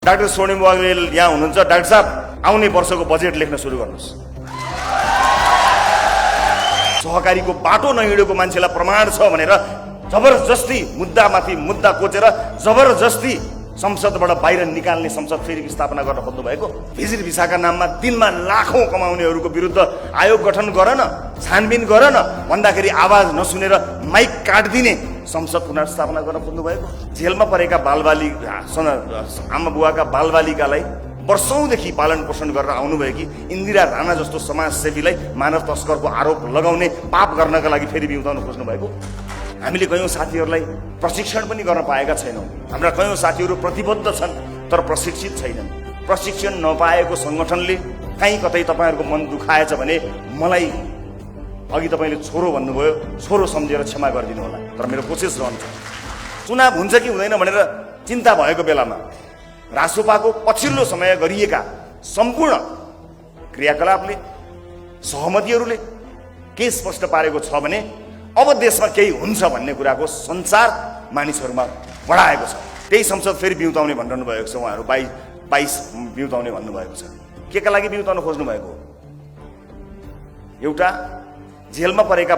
Doctor स्वर्णिम बग्रेल यहाँ हुनुहुन्छ। डाक्टर साहब, आउने वर्षको बजेट लेख्न सुरु गर्नुहोस्। सहकारीको बाटो नहिँडेको मान्छेलाई प्रमाण छ भनेर जबरजस्ती मुद्दामाथि मुद्दा कोचेर जबरजस्ती संसदबाट बाहिर निकाल्ने संसद फेरि स्थापना गर्न खोज्नु भएको। भिजिट भिसाका नाममा दिनमा लाखौं कमाउनेहरूको विरुद्ध आयोग गठन गर न, छानबिन गर न भन्दाखेरि आवाज नसुनेर माइक काटिदिने संसद पुनर्स्थापना गर्न खोज्नु भएको। जेलमा परेका आमा बुवाका बालबालिकालाई वर्षौंदेखि पालन पोषण गरेर आउनुभएकी इन्दिरा राणा जस्तो समाजसेवीलाई मानव तस्करको आरोप लगाउने पाप गर्नका लागि फेरि बिउताउन खोज्नु भएको। हामीले कयौं साथीहरूलाई प्रशिक्षण पनि गर्न पाएका छैनौं। हाम्रा कयौं साथीहरू प्रतिबद्ध छन् तर प्रशिक्षित छैनन्। प्रशिक्षण नपाएको संगठनले कहीँ कतै तपाईहरुको मन दुखाएछ भने मलाई अघि तपाईले छोरो भन्नुभयो, छोरो सम्झेर क्षमा गरिदिनु होला। तर मेरो कोसिस रहन्छ, चुनाव हुन्छ कि हुँदैन भनेर चिन्ता भएको बेलामा रासोपाको पछिल्लो समय गरिएका सम्पूर्ण क्रियाकलापले, सहमतिहरूले के स्पष्ट पारेको छ भने अब देशमा केही हुन्छ भन्ने कुराको संचार मानिसहरूमा बढाएको छ। त्यही संसद फेरि बिउताउने भनिरहनु भएको छ। उहाँहरू 22 बिउताउने भन्नुभएको छ। केका लागि बिउताउन खोज्नु भएको? एउटा जेलमा परेका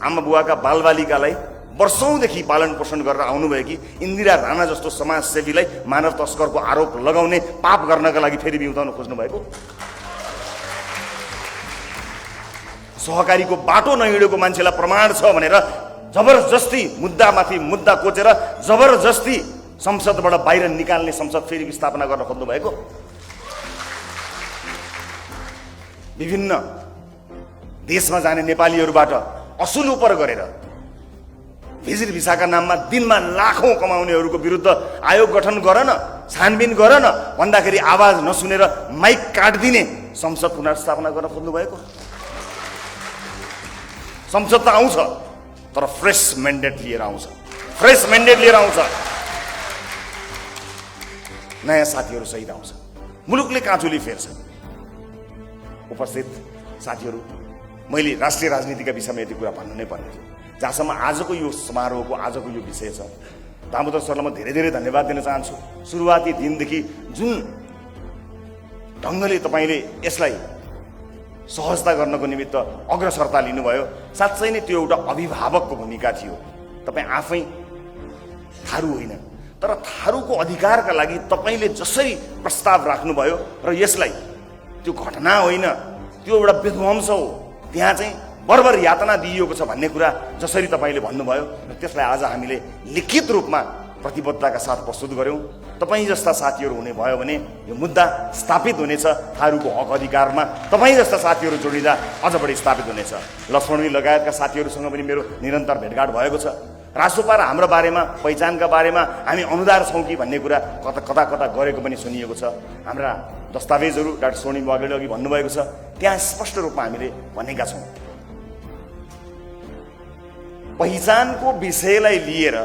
आमा बुवाका बालबालिकालाई वर्षौंदेखि पालन पोषण गरेर आउनुभएकी इन्दिरा राणा जस्तो समाजसेवीलाई मानव तस्करको आरोप लगाउने पाप गर्नका लागि फेरि बिउताउन खोज्नु भएको। सहकारीको बाटो नहिँडेको मान्छेलाई प्रमाण छ भनेर जबरजस्ती मुद्दामाथि मुद्दा कोचेर जबरजस्ती संसदबाट बाहिर निकाल्ने संसद फेरि स्थापना गर्न खोज्नु भएको। विभिन्न देशमा जाने नेपालीहरूबाट असुल उपर गरेर भिजिट भिसाका नाममा दिनमा लाखौं कमाउनेहरूको विरुद्ध आयोग गठन गर न, छानबिन गर न भन्दाखेरि आवाज नसुनेर माइक काटिदिने संसद पुनर्स्थापना गर्न खोज्नु भएको। संसद त आउँछ तर फ्रेश म्यान्डेट लिएर आउँछ, फ्रेश म्यान्डेट लिएर आउँछ, नयाँ साथीहरू सहित आउँछ, मुलुकले काँचुली फेर्छ। उपस्थित साथीहरू, मैले राष्ट्रिय राजनीतिका विषयमा यति कुरा भन्नु नै पर्ने थियो। जहाँसम्म आजको यो समारोहको आजको यो विषय छ, दामोदर सरलाई म धेरै धेरै धन्यवाद दिन चाहन्छु। सुरुवाती दिनदेखि जुन ढङ्गले तपाईँले यसलाई सहजता गर्नको निमित्त अग्रसरता लिनुभयो, साँच्चै नै त्यो एउटा अभिभावकको भूमिका थियो। तपाईँ आफै थारू होइन, तर थारूको अधिकारका लागि तपाईँले जसरी प्रस्ताव राख्नुभयो र यसलाई त्यो घटना होइन, त्यो एउटा विध्वंस हो, त्यहाँ चाहिँ बर्बर यातना दिइएको छ भन्ने कुरा जसरी तपाईँले भन्नुभयो र त्यसलाई आज हामीले लिखित रूपमा प्रतिबद्धताका साथ प्रस्तुत गर्यौं। तपाईँ जस्ता साथीहरू हुने भयो भने यो मुद्दा स्थापित हुनेछ। थारूको हक अधिकारमा तपाईँ जस्ता साथीहरू जोडिँदा अझ बढी स्थापित हुनेछ। लक्ष्मणी लगायतका साथीहरूसँग पनि मेरो निरन्तर भेटघाट भएको छ। रासोपा र हाम्रो बारेमा, पहिचानका बारेमा हामी अनुदार छौँ कि भन्ने कुरा कता कता गरेको पनि सुनिएको छ। हाम्रा दस्तावेजहरू डाक्टर स्वर्णिम बग्रेलले अघि भन्नुभएको छ, त्यहाँ स्पष्ट रूपमा हामीले भनेका छौँ। पहिचानको विषयलाई लिएर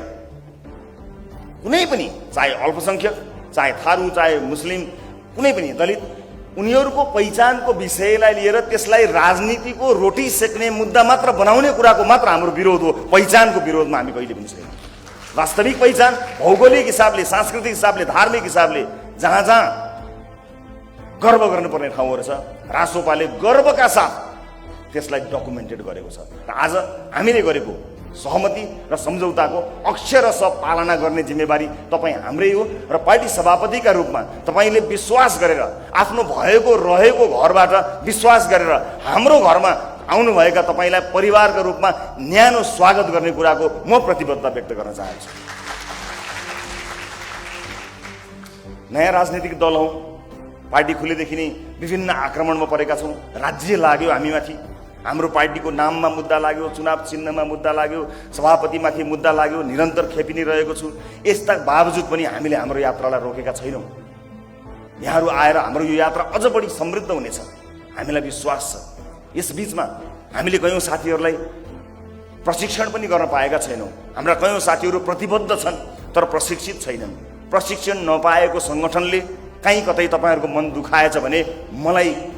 कुनै पनि, चाहे अल्पसंख्यक, चाहे थारू, चाहे मुस्लिम, कुनै पनि दलित, उनीहरूको पहिचानको विषयलाई लिएर त्यसलाई राजनीतिको रोटी सेक्ने मुद्दा मात्र बनाउने कुराको मात्र हाम्रो विरोध हो। पहिचानको विरोधमा हामी कहिले पनि छैनौँ। वास्तविक पहिचान भौगोलिक हिसाबले, सांस्कृतिक हिसाबले, धार्मिक हिसाबले जहाँ जहाँ गर्व गर्नुपर्ने ठाउँहरू छ, रासोपाले गर्वका साथ त्यसलाई डकुमेन्टेड गरेको छ। र आज हामीले गरेको सहमति र सम्झौताको अक्षरशः पालना गर्ने जिम्मेवारी तपाईँ हाम्रै हो। र पार्टी सभापतिका रूपमा तपाईँले विश्वास गरेर, आफ्नो भएको रहेको घरबाट विश्वास गरेर हाम्रो घरमा आउनुभएका तपाईँलाई परिवारका रूपमा न्यानो स्वागत गर्ने कुराको म प्रतिबद्धता व्यक्त गर्न चाहन्छु। नयाँ राजनीतिक दल हौँ, पार्टी खुलेदेखि नै विभिन्न आक्रमणमा परेका छौँ। राज्य लाग्यो हामीमाथि, हाम्रो पार्टीको नाममा मुद्दा लाग्यो, चुनाव चिन्हमा मुद्दा लाग्यो, सभापतिमाथि मुद्दा लाग्यो, निरन्तर खेपि नै रहेको छु। यसका बावजुद पनि हामीले हाम्रो यात्रालाई रोकेका छैनौँ। यहाँहरू आएर हाम्रो यो यात्रा अझ बढी समृद्ध हुनेछ, हामीलाई विश्वास छ। यस बीचमा हामीले कयौं साथीहरूलाई प्रशिक्षण पनि गर्न पाएका छैनौँ। हाम्रा कयौं साथीहरू प्रतिबद्ध छन् तर प्रशिक्षित छैनन्। प्रशिक्षण नपाएको संगठनले कहीँ कतै तपाईहरुको मन दुखाएछ भने मलाई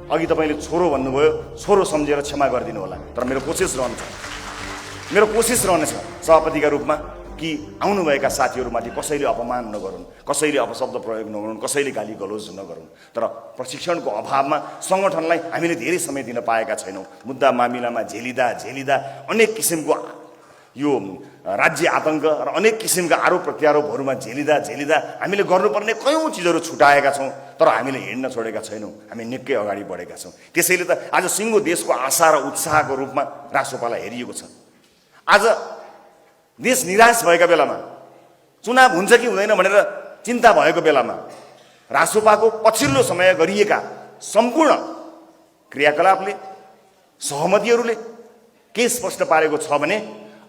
अघि तपाईले छोरो भन्नुभयो, छोरो सम्झेर क्षमा गरिदिनु होला। तर मेरो कोसिस रहनेछ सभापतिका रूपमा कि आउनुभएका साथीहरूमाथि कसैले अपमान नगरून्, कसैले अपशब्द प्रयोग नगरून्, कसैले गाली गलोज नगरून्। तर प्रशिक्षणको अभावमा सङ्गठनलाई हामीले धेरै समय दिन पाएका छैनौँ। मुद्दा मामिलामा झेलिँदा अनेक किसिमको यो राज्य आतङ्क र अनेक किसिमका आरोप प्रत्यारोपहरूमा झेलिँदा हामीले गर्नुपर्ने कयौँ चिजहरू छुटाएका छौँ, तर हामीले हिँड्न छोडेका छैनौँ। हामी निकै अगाडि बढेका छौँ। त्यसैले त आज सिङ्गो देशको आशा र उत्साहको रूपमा रासोपालाई हेरिएको छ। आज देश निराश भएका बेलामा, चुनाव हुन्छ कि हुँदैन भनेर चिन्ता भएको बेलामा रासोपाको पछिल्लो समय गरिएका सम्पूर्ण क्रियाकलापले, सहमतिहरूले के स्पष्ट पारेको छ भने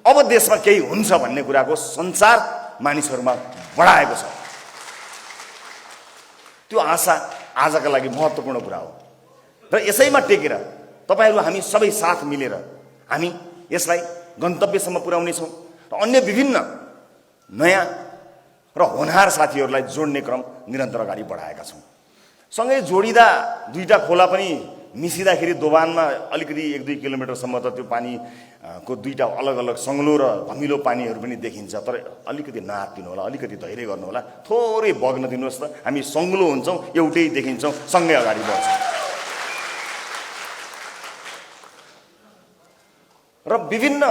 अब देशमा केही हुन्छ भन्ने कुराको सञ्चार मानिसहरूमा बढाएको छ। त्यो आशा आजका लागि महत्त्वपूर्ण कुरा हो र यसैमा टेकेर तपाईहरू हामी सबै साथ मिलेर हामी यसलाई गन्तव्यसम्म पुर्याउनेछौँ र अन्य विभिन्न नयाँ र होनहार साथीहरूलाई जोड्ने क्रम निरन्तर अगाडि बढाएका छौँ। सँगै जोडिँदा दुईटा खोला पनि मिसिँदाखेरि दोभानमा अलिकति 1-2 किलोमिटरसम्म त त्यो पानीको दुईटा अलग अलग सङ्लो र धमिलो पानीहरू पनि देखिन्छ। तर अलिकति नआत्तिनु होला, अलिकति धैर्य गर्नु होला, थोरै बग्न दिनुहोस् त। हामी सङ्लो हुन्छौँ, एउटै देखिन्छौँ, सँगै अगाडि बढ्छौँ। र विभिन्न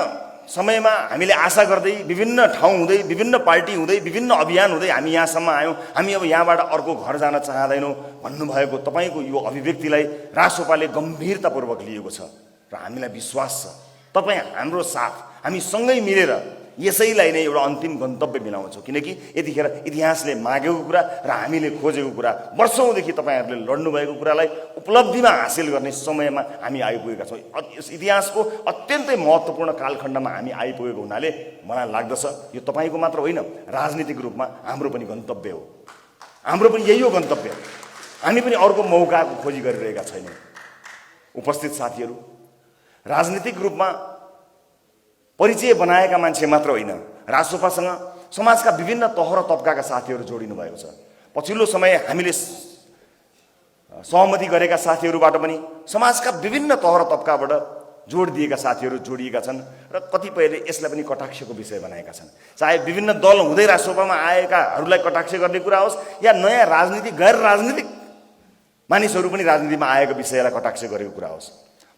समयमा हामीले आशा गर्दै, विभिन्न ठाउँ हुँदै, विभिन्न पार्टी हुँदै, विभिन्न अभियान हुँदै हामी यहाँसम्म आयौँ। हामी अब यहाँबाट अर्को घर जान चाहँदैनौँ भन्नुभएको तपाईँको यो अभिव्यक्तिलाई रासोपाले गम्भीरतापूर्वक लिएको छ र हामीलाई विश्वास छ तपाईँ हाम्रो साथ, हामी सँगै मिलेर यसैलाई नै एउटा अन्तिम गन्तव्य मिलाउँछौँ। किनकि यतिखेर इतिहासले मागेको कुरा र हामीले खोजेको कुरा, वर्षौँदेखि तपाईँहरूले लड्नुभएको कुरालाई उपलब्धिमा हासिल गर्ने समयमा हामी आइपुगेका छौँ। इतिहासको अत्यन्तै महत्त्वपूर्ण कालखण्डमा हामी आइपुगेको हुनाले मलाई लाग्दछ यो तपाईँको मात्र होइन, राजनीतिक रूपमा हाम्रो पनि गन्तव्य हो। हाम्रो पनि यही हो गन्तव्य। हामी पनि अर्को मौकाको खोजी गरिरहेका छैनौँ। उपस्थित साथीहरू, राजनीतिक रूपमा परिचय बनाएका मान्छे मात्र होइन, रासोपासँग समाजका विभिन्न तह र तबकाका साथीहरू जोडिनु भएको छ। पछिल्लो समय हामीले सहमति गरेका साथीहरूबाट पनि समाजका विभिन्न तह र तबकाबाट जोड दिएका साथीहरू जोडिएका छन् र कतिपयले यसलाई पनि कटाक्षको विषय बनाएका छन्। चाहे विभिन्न दल हुँदै रासोपामा आएकाहरूलाई कटाक्ष गर्ने कुरा होस् या नयाँ राजनीतिक गैर राजनीतिक मानिसहरू पनि राजनीतिमा आएको विषयलाई कटाक्ष गरेको कुरा होस्,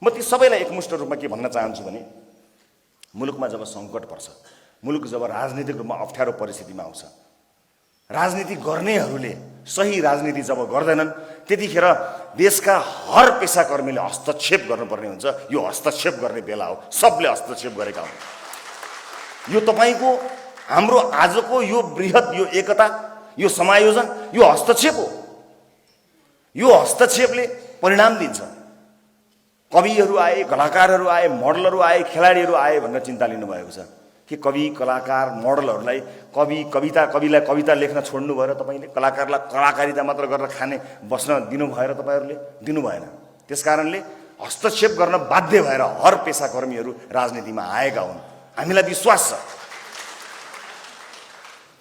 म ती सबैलाई एकमुष्ट रूपमा के भन्न चाहन्छु भने मुलुकमा जब सङ्कट पर्छ, मुलुक जब राजनीतिक रूपमा अप्ठ्यारो परिस्थितिमा आउँछ, राजनीति गर्नेहरूले सही राजनीति जब गर्दैनन् त्यतिखेर देशका हर पेसाकर्मीले हस्तक्षेप गर्नुपर्ने हुन्छ। यो हस्तक्षेप गर्ने बेला हो, सबले हस्तक्षेप गरेका हुन्। यो तपाईँको हाम्रो आजको यो बृहत यो एकता, यो समायोजन, यो हस्तक्षेप हो। यो हस्तक्षेपले परिणाम दिन्छ। कविहरू आए, कलाकारहरू आए, मोडलहरू आए, खेलाडीहरू आए भनेर चिन्ता लिनुभएको छ कि कवि, कलाकार, मोडलहरूलाई कविलाई कविता लेख्न छोड्नु भएर तपाईँले कलाकारलाई कलाकारिता मात्र गरेर खाने बस्न दिनु भएर तपाईँहरूले दिनु भएन। त्यसकारणले हस्तक्षेप गर्न बाध्य भएर हर पेसाकर्मीहरू राजनीतिमा आएका हुन्। हामीलाई विश्वास छ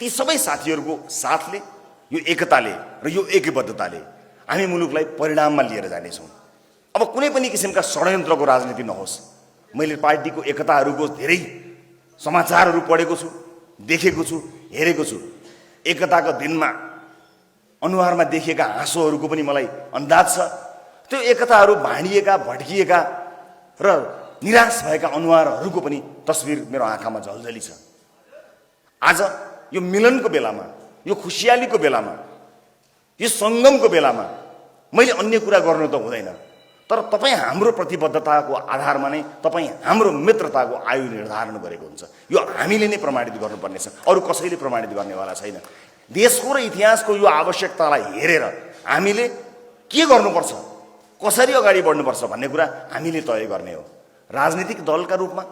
ती सबै साथीहरूको साथले, यो एकताले र यो एकबद्धताले हामी मुलुकलाई परिणाममा लिएर जानेछौँ। अब कुनै पनि किसिमका षड्यन्त्रको राजनीति नहोस्। मैले पार्टीको एकताहरूको धेरै समाचारहरू पढेको छु, देखेको छु, हेरेको छु। एकताको दिनमा अनुहारमा देखिएका हाँसोहरूको पनि मलाई अन्दाज छ। त्यो एकताहरू भाँडिएका, भड्किएका र निराश भएका अनुहारहरूको पनि तस्बिर मेरो आँखामा झल्झली छ। आज यो मिलनको बेलामा, यो खुसियालीको बेलामा, यो सङ्गमको बेलामा मैले अन्य कुरा गर्नु त हुँदैन, तर तपाईँ हाम्रो प्रतिबद्धताको आधारमा नै तपाईँ हाम्रो मित्रताको आयु निर्धारण गरेको हुन्छ। यो हामीले नै प्रमाणित गर्नुपर्नेछ, अरू कसैले प्रमाणित गर्नेवाला छैन। देशको र इतिहासको यो आवश्यकतालाई हेरेर हामीले के गर्नुपर्छ, कसरी अगाडि बढ्नुपर्छ भन्ने कुरा हामीले तय गर्ने हो। राजनीतिक दलका रूपमा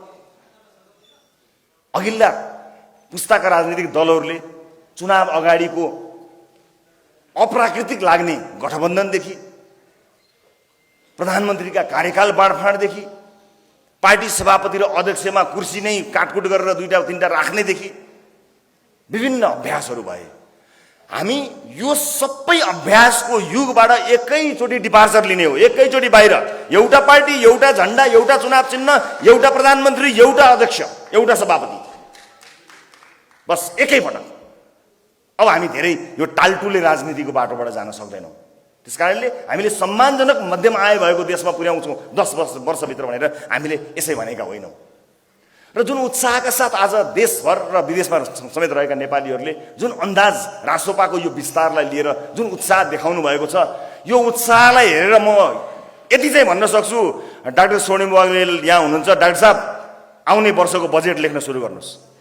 अघिल्ला पुस्ताका राजनीतिक दलहरूले चुनाव अगाडिको अप्राकृतिक लाग्ने गठबन्धनदेखि, प्रधानमन्त्रीका कार्यकाल बाँडफाँडदेखि, पार्टी सभापति र अध्यक्षमा कुर्सी नै काटकुट गरेर 2-3टा राख्नेदेखि विभिन्न अभ्यासहरू भए। हामी यो सबै अभ्यासको युगबाट एकैचोटि डिपार्चर लिने हो, एकैचोटि बाहिर। एउटा पार्टी, एउटा झन्डा, एउटा चुनाव चिन्ह, एउटा प्रधानमन्त्री, एउटा अध्यक्ष, एउटा सभापति, बस एकैपटक। अब हामी धेरै यो टालटुले राजनीतिको बाटोबाट जान सक्दैनौँ। त्यसकारणले हामीले सम्मानजनक मध्यम आय भएको देशमा पुर्याउँछौँ 10 वर्षभित्र भनेर हामीले यसै भनेका होइनौँ। र जुन उत्साहका साथ आज देशभर र विदेशमा समेत रहेका नेपालीहरूले जुन अन्दाज रासोपाको यो विस्तारलाई लिएर जुन उत्साह देखाउनु भएको छ, यो उत्साहलाई हेरेर म यति चाहिँ भन्न सक्छु, डाक्टर स्वर्णिम वाग्ले यहाँ हुनुहुन्छ, डाक्टर साहब आउने वर्षको बजेट लेख्न सुरु गर्नुहोस्।